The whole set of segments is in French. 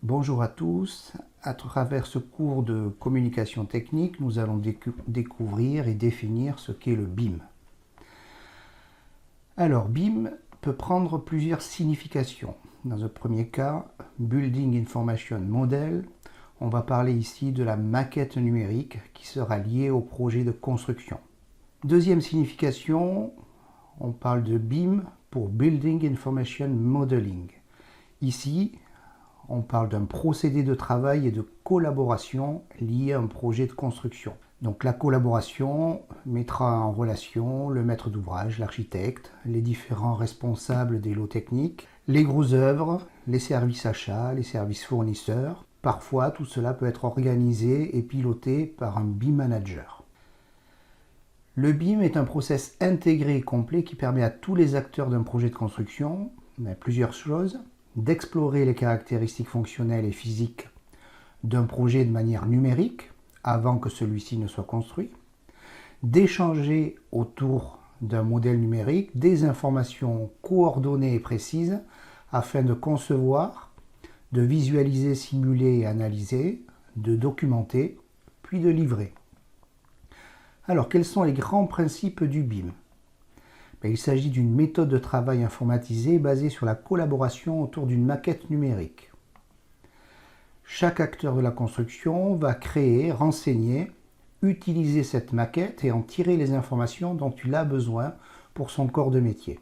Bonjour à tous, à travers ce cours de communication technique, nous allons découvrir et définir ce qu'est le BIM. Alors, BIM peut prendre plusieurs significations. Dans un premier cas, Building Information Model, on va parler ici de la maquette numérique qui sera liée au projet de construction. Deuxième signification, on parle de BIM pour Building Information Modeling. Ici, on parle d'un procédé de travail et de collaboration lié à un projet de construction. Donc la collaboration mettra en relation le maître d'ouvrage, l'architecte, les différents responsables des lots techniques, les gros œuvres, les services achats, les services fournisseurs. Parfois, tout cela peut être organisé et piloté par un BIM manager. Le BIM est un process intégré et complet qui permet à tous les acteurs d'un projet de construction, plusieurs choses, d'explorer les caractéristiques fonctionnelles et physiques d'un projet de manière numérique avant que celui-ci ne soit construit, d'échanger autour d'un modèle numérique des informations coordonnées et précises afin de concevoir, de visualiser, simuler et analyser, de documenter, puis de livrer. Alors, quels sont les grands principes du BIM ? Il s'agit d'une méthode de travail informatisée basée sur la collaboration autour d'une maquette numérique. Chaque acteur de la construction va créer, renseigner, utiliser cette maquette et en tirer les informations dont il a besoin pour son corps de métier.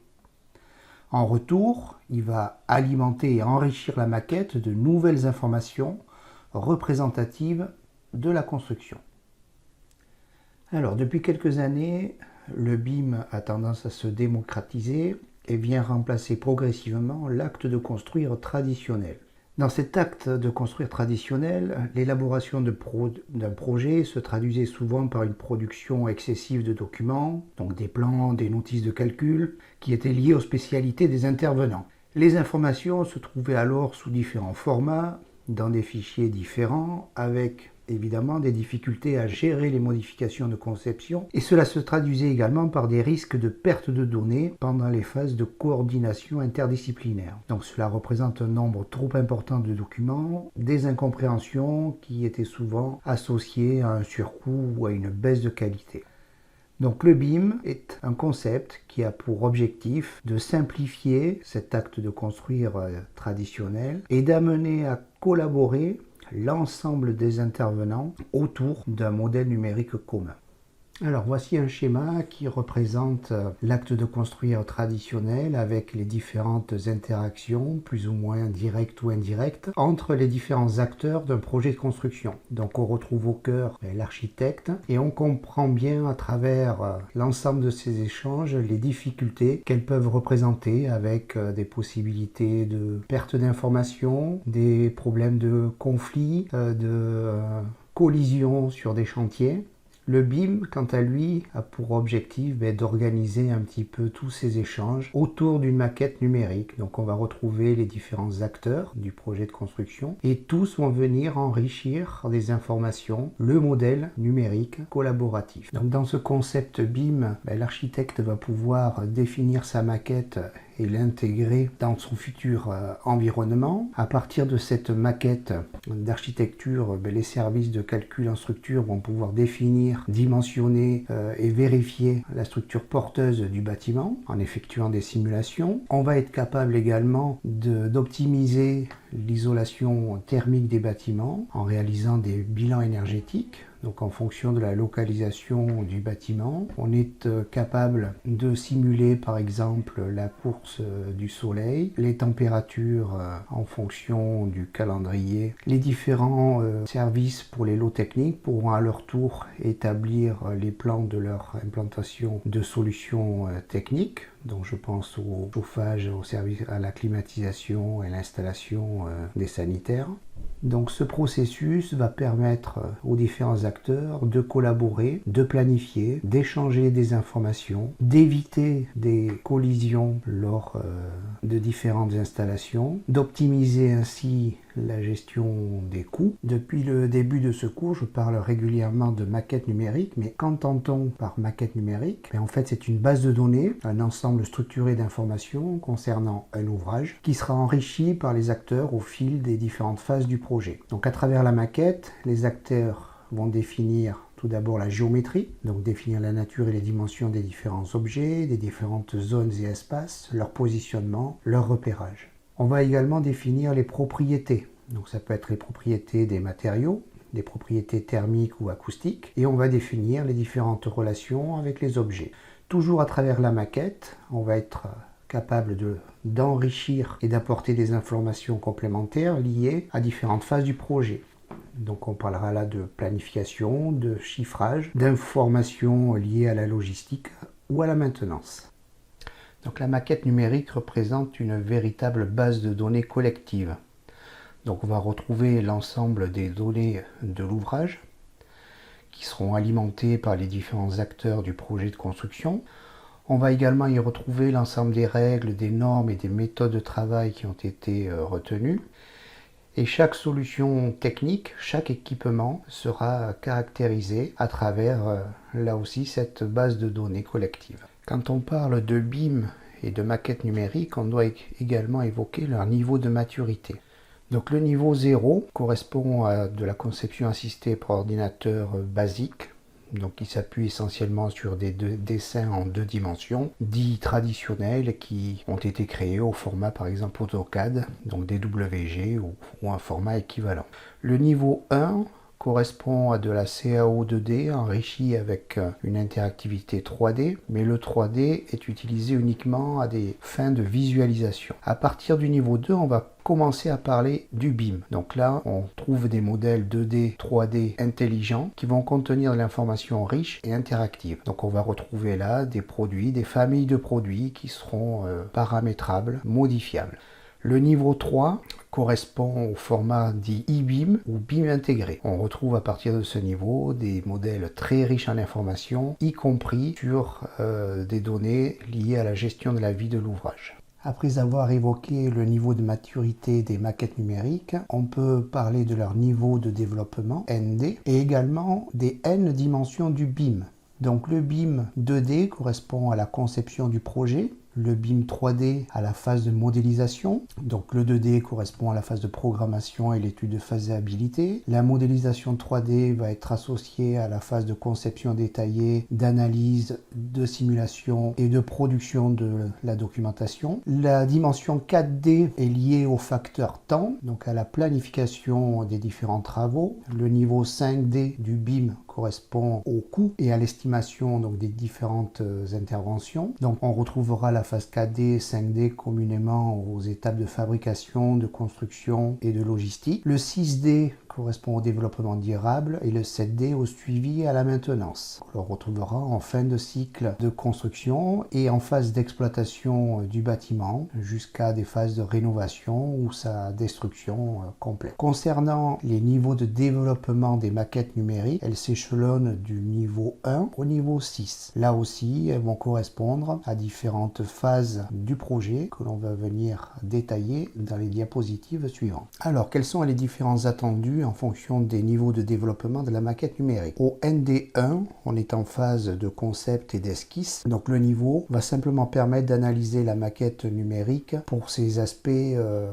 En retour, il va alimenter et enrichir la maquette de nouvelles informations représentatives de la construction. Alors, depuis quelques années, le BIM a tendance à se démocratiser et vient remplacer progressivement l'acte de construire traditionnel. Dans cet acte de construire traditionnel, l'élaboration d'un projet se traduisait souvent par une production excessive de documents, donc des plans, des notices de calcul, qui étaient liés aux spécialités des intervenants. Les informations se trouvaient alors sous différents formats, dans des fichiers différents, avec évidemment des difficultés à gérer les modifications de conception, et cela se traduisait également par des risques de perte de données pendant les phases de coordination interdisciplinaire. Donc cela représente un nombre trop important de documents, des incompréhensions qui étaient souvent associées à un surcoût ou à une baisse de qualité. Donc le BIM est un concept qui a pour objectif de simplifier cet acte de construire traditionnel et d'amener à collaborer l'ensemble des intervenants autour d'un modèle numérique commun. Alors voici un schéma qui représente l'acte de construire traditionnel avec les différentes interactions, plus ou moins directes ou indirectes, entre les différents acteurs d'un projet de construction. Donc on retrouve au cœur l'architecte et on comprend bien à travers l'ensemble de ces échanges les difficultés qu'elles peuvent représenter avec des possibilités de perte d'informations, des problèmes de conflit, de collision sur des chantiers. Le BIM, quant à lui, a pour objectif d'organiser un petit peu tous ces échanges autour d'une maquette numérique. Donc on va retrouver les différents acteurs du projet de construction et tous vont venir enrichir des informations le modèle numérique collaboratif. Donc dans ce concept BIM, l'architecte va pouvoir définir sa maquette et l'intégrer dans son futur environnement. À partir de cette maquette d'architecture, les services de calcul en structure vont pouvoir définir, dimensionner et vérifier la structure porteuse du bâtiment en effectuant des simulations. On va être capable également d'optimiser l'isolation thermique des bâtiments en réalisant des bilans énergétiques. Donc en fonction de la localisation du bâtiment, on est capable de simuler par exemple la course du soleil, les températures en fonction du calendrier. Les différents services pour les lots techniques pourront à leur tour établir les plans de leur implantation de solutions techniques. Donc je pense au chauffage, au service, à la climatisation et l'installation des sanitaires. Donc ce processus va permettre aux différents acteurs de collaborer, de planifier, d'échanger des informations, d'éviter des collisions lors de différentes installations, d'optimiser ainsi la gestion des coûts. Depuis le début de ce cours, je parle régulièrement de maquette numérique, mais qu'entend-on par maquette numérique? En fait, c'est une base de données, un ensemble structuré d'informations concernant un ouvrage qui sera enrichi par les acteurs au fil des différentes phases du projet. Donc à travers la maquette, les acteurs vont définir tout d'abord la géométrie, donc définir la nature et les dimensions des différents objets, des différentes zones et espaces, leur positionnement, leur repérage. On va également définir les propriétés, donc ça peut être les propriétés des matériaux, des propriétés thermiques ou acoustiques, et on va définir les différentes relations avec les objets. Toujours à travers la maquette, on va être capable d'enrichir et d'apporter des informations complémentaires liées à différentes phases du projet. Donc on parlera là de planification, de chiffrage, d'informations liées à la logistique ou à la maintenance. Donc la maquette numérique représente une véritable base de données collective. Donc on va retrouver l'ensemble des données de l'ouvrage qui seront alimentées par les différents acteurs du projet de construction. On va également y retrouver l'ensemble des règles, des normes et des méthodes de travail qui ont été retenues. Et chaque solution technique, chaque équipement sera caractérisé à travers, là aussi, cette base de données collective. Quand on parle de BIM et de maquette numérique, on doit également évoquer leur niveau de maturité. Donc le niveau 0 correspond à de la conception assistée par ordinateur basique, donc qui s'appuie essentiellement sur des dessins en 2 dimensions, dits traditionnels, qui ont été créés au format par exemple AutoCAD, donc DWG ou un format équivalent. Le niveau 1 correspond à de la CAO 2D enrichie avec une interactivité 3D, mais le 3D est utilisé uniquement à des fins de visualisation. À partir du niveau 2, on va commencer à parler du BIM. Donc là, on trouve des modèles 2D, 3D intelligents qui vont contenir de l'information riche et interactive. Donc on va retrouver là des produits, des familles de produits qui seront paramétrables, modifiables. Le niveau 3 correspond au format dit e-BIM ou BIM intégré. On retrouve à partir de ce niveau des modèles très riches en informations, y compris sur des données liées à la gestion de la vie de l'ouvrage. Après avoir évoqué le niveau de maturité des maquettes numériques, on peut parler de leur niveau de développement, ND, et également des N dimensions du BIM. Donc le BIM 2D correspond à la conception du projet, le BIM 3D à la phase de modélisation, donc le 2D correspond à la phase de programmation et l'étude de faisabilité. La modélisation 3D va être associée à la phase de conception détaillée, d'analyse, de simulation et de production de la documentation. La dimension 4D est liée au facteur temps, donc à la planification des différents travaux. Le niveau 5D du BIM correspond au coût et à l'estimation donc des différentes interventions. Donc on retrouvera la phase 4D et 5D communément aux étapes de fabrication, de construction et de logistique. Le 6D correspond au développement durable et le 7D au suivi et à la maintenance. On le retrouvera en fin de cycle de construction et en phase d'exploitation du bâtiment jusqu'à des phases de rénovation ou sa destruction complète. Concernant les niveaux de développement des maquettes numériques, elles s'échelonnent du niveau 1 au niveau 6. Là aussi, elles vont correspondre à différentes phases du projet que l'on va venir détailler dans les diapositives suivantes. Alors, quels sont les différents attendus en fonction des niveaux de développement de la maquette numérique? Au ND1, on est en phase de concept et d'esquisse. Donc le niveau va simplement permettre d'analyser la maquette numérique pour ses aspects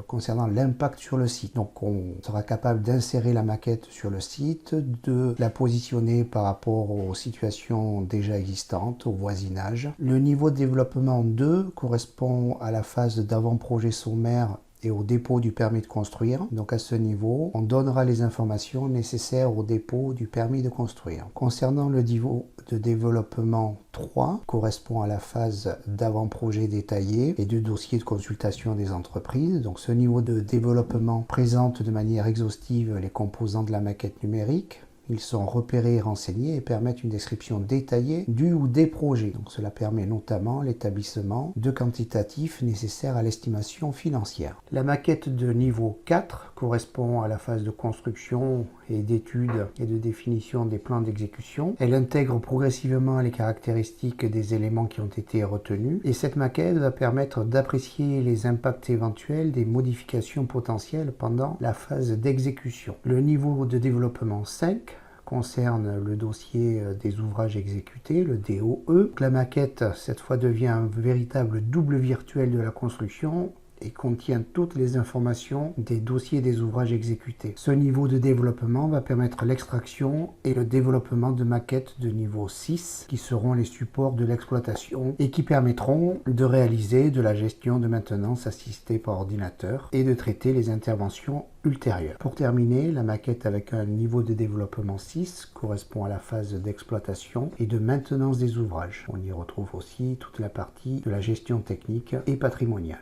concernant l'impact sur le site. Donc on sera capable d'insérer la maquette sur le site, de la positionner par rapport aux situations déjà existantes, au voisinage. Le niveau de développement 2 correspond à la phase d'avant-projet sommaire et au dépôt du permis de construire. Donc à ce niveau, on donnera les informations nécessaires au dépôt du permis de construire. Concernant le niveau de développement 3, correspond à la phase d'avant-projet détaillé et du dossier de consultation des entreprises. Donc ce niveau de développement présente de manière exhaustive les composants de la maquette numérique. Ils sont repérés et renseignés et permettent une description détaillée du ou des projets. Donc cela permet notamment l'établissement de quantitatifs nécessaires à l'estimation financière. La maquette de niveau 4 correspond à la phase de construction et d'étude et de définition des plans d'exécution. Elle intègre progressivement les caractéristiques des éléments qui ont été retenus et cette maquette va permettre d'apprécier les impacts éventuels des modifications potentielles pendant la phase d'exécution. Le niveau de développement 5 concerne le dossier des ouvrages exécutés, le DOE. La maquette, cette fois, devient un véritable double virtuel de la construction et contient toutes les informations des dossiers des ouvrages exécutés. Ce niveau de développement va permettre l'extraction et le développement de maquettes de niveau 6 qui seront les supports de l'exploitation et qui permettront de réaliser de la gestion de maintenance assistée par ordinateur et de traiter les interventions ultérieures. Pour terminer, la maquette avec un niveau de développement 6 correspond à la phase d'exploitation et de maintenance des ouvrages. On y retrouve aussi toute la partie de la gestion technique et patrimoniale.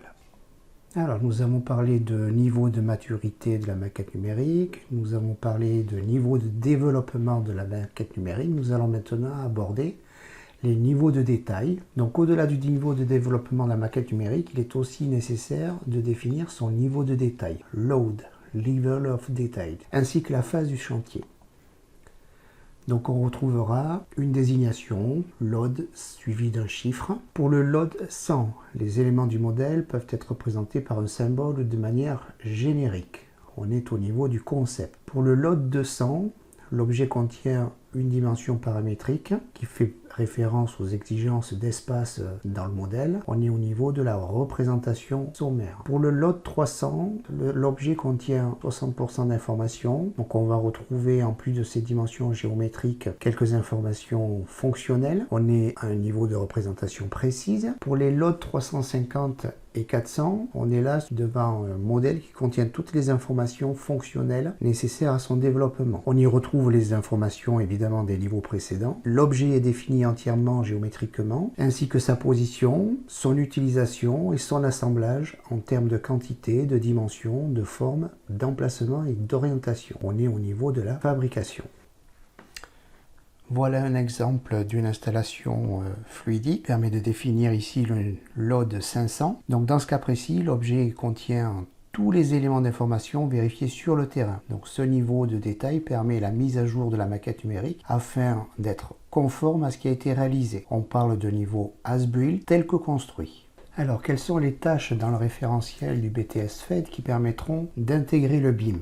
Alors, nous avons parlé de niveau de maturité de la maquette numérique, nous avons parlé de niveau de développement de la maquette numérique. Nous allons maintenant aborder les niveaux de détail. Donc, au-delà du niveau de développement de la maquette numérique, il est aussi nécessaire de définir son niveau de détail, load, level of detail, ainsi que la phase du chantier. Donc on retrouvera une désignation, load, suivi d'un chiffre. Pour le load 100, les éléments du modèle peuvent être représentés par un symbole de manière générique. On est au niveau du concept. Pour le load 200, l'objet contient une dimension paramétrique qui fait référence aux exigences d'espace dans le modèle. On est au niveau de la représentation sommaire. Pour le load 300, l'objet contient 60% d'informations. Donc on va retrouver en plus de ces dimensions géométriques quelques informations fonctionnelles. On est à un niveau de représentation précise. Pour les loads 350 et 400, on est là devant un modèle qui contient toutes les informations fonctionnelles nécessaires à son développement. On y retrouve les informations évidemment des niveaux précédents. L'objet est défini entièrement géométriquement, ainsi que sa position, son utilisation et son assemblage en termes de quantité, de dimension, de forme, d'emplacement et d'orientation. On est au niveau de la fabrication. Voilà un exemple d'une installation fluidique qui permet de définir ici le load 500. Donc dans ce cas précis, l'objet contient tous les éléments d'information vérifiés sur le terrain. Donc ce niveau de détail permet la mise à jour de la maquette numérique afin d'être conforme à ce qui a été réalisé. On parle de niveau as-built tel que construit. Alors quelles sont les tâches dans le référentiel du BTS FED qui permettront d'intégrer le BIM ?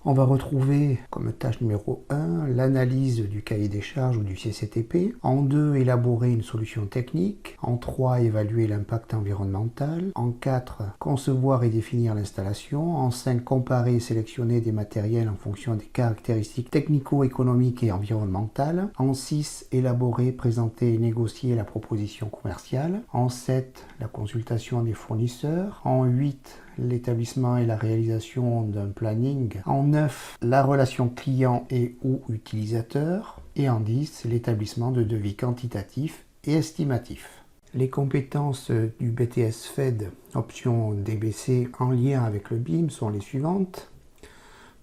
On va retrouver comme tâche numéro 1 l'analyse du cahier des charges ou du CCTP. En 2, élaborer une solution technique. En 3, évaluer l'impact environnemental. En 4, concevoir et définir l'installation. En 5, comparer et sélectionner des matériels en fonction des caractéristiques technico-économiques et environnementales. En 6, élaborer, présenter et négocier la proposition commerciale. En 7, la consultation des fournisseurs. En 8, l'établissement et la réalisation d'un planning. En 9, la relation client et ou utilisateur. Et en 10, l'établissement de devis quantitatifs et estimatifs. Les compétences du BTS FED option DBC en lien avec le BIM sont les suivantes.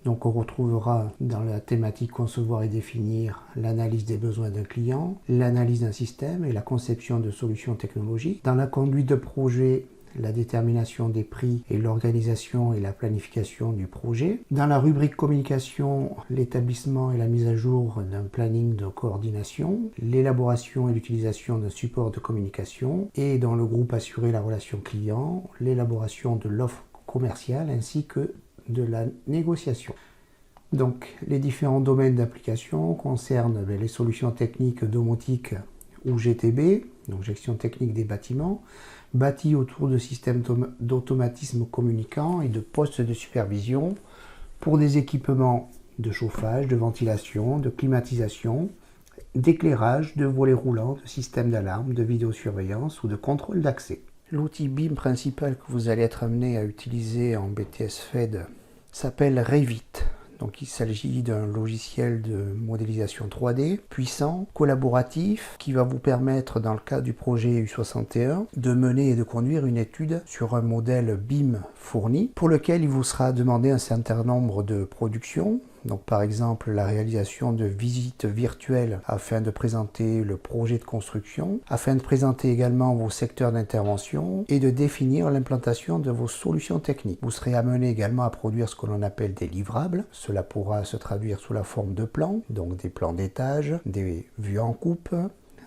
Donc on retrouvera dans la thématique concevoir et définir l'analyse des besoins d'un client, l'analyse d'un système et la conception de solutions technologiques. Dans la conduite de projet, la détermination des prix et l'organisation et la planification du projet. Dans la rubrique communication, l'établissement et la mise à jour d'un planning de coordination, l'élaboration et l'utilisation d'un support de communication, et dans le groupe assurer la relation client, l'élaboration de l'offre commerciale ainsi que de la négociation. Donc les différents domaines d'application concernent les solutions techniques domotique ou GTB, donc gestion technique des bâtiments, bâtis autour de systèmes d'automatisme communicant et de postes de supervision pour des équipements de chauffage, de ventilation, de climatisation, d'éclairage, de volets roulants, de systèmes d'alarme, de vidéosurveillance ou de contrôle d'accès. L'outil BIM principal que vous allez être amené à utiliser en BTS FED s'appelle Revit. Donc il s'agit d'un logiciel de modélisation 3D puissant, collaboratif, qui va vous permettre, dans le cadre du projet U61, de mener et de conduire une étude sur un modèle BIM fourni, pour lequel il vous sera demandé un certain nombre de productions, donc par exemple la réalisation de visites virtuelles afin de présenter le projet de construction, afin de présenter également vos secteurs d'intervention et de définir l'implantation de vos solutions techniques. Vous serez amené également à produire ce que l'on appelle des livrables. Cela pourra se traduire sous la forme de plans, donc des plans d'étage, des vues en coupe,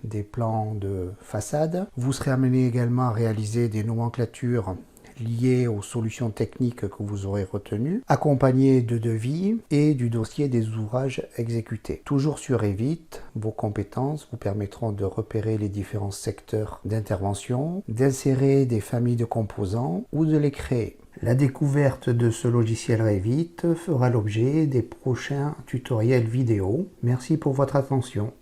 des plans de façade. Vous serez amené également à réaliser des nomenclatures liées aux solutions techniques que vous aurez retenues, accompagnées de devis et du dossier des ouvrages exécutés. Toujours sur Revit, vos compétences vous permettront de repérer les différents secteurs d'intervention, d'insérer des familles de composants ou de les créer. La découverte de ce logiciel Revit fera l'objet des prochains tutoriels vidéo. Merci pour votre attention.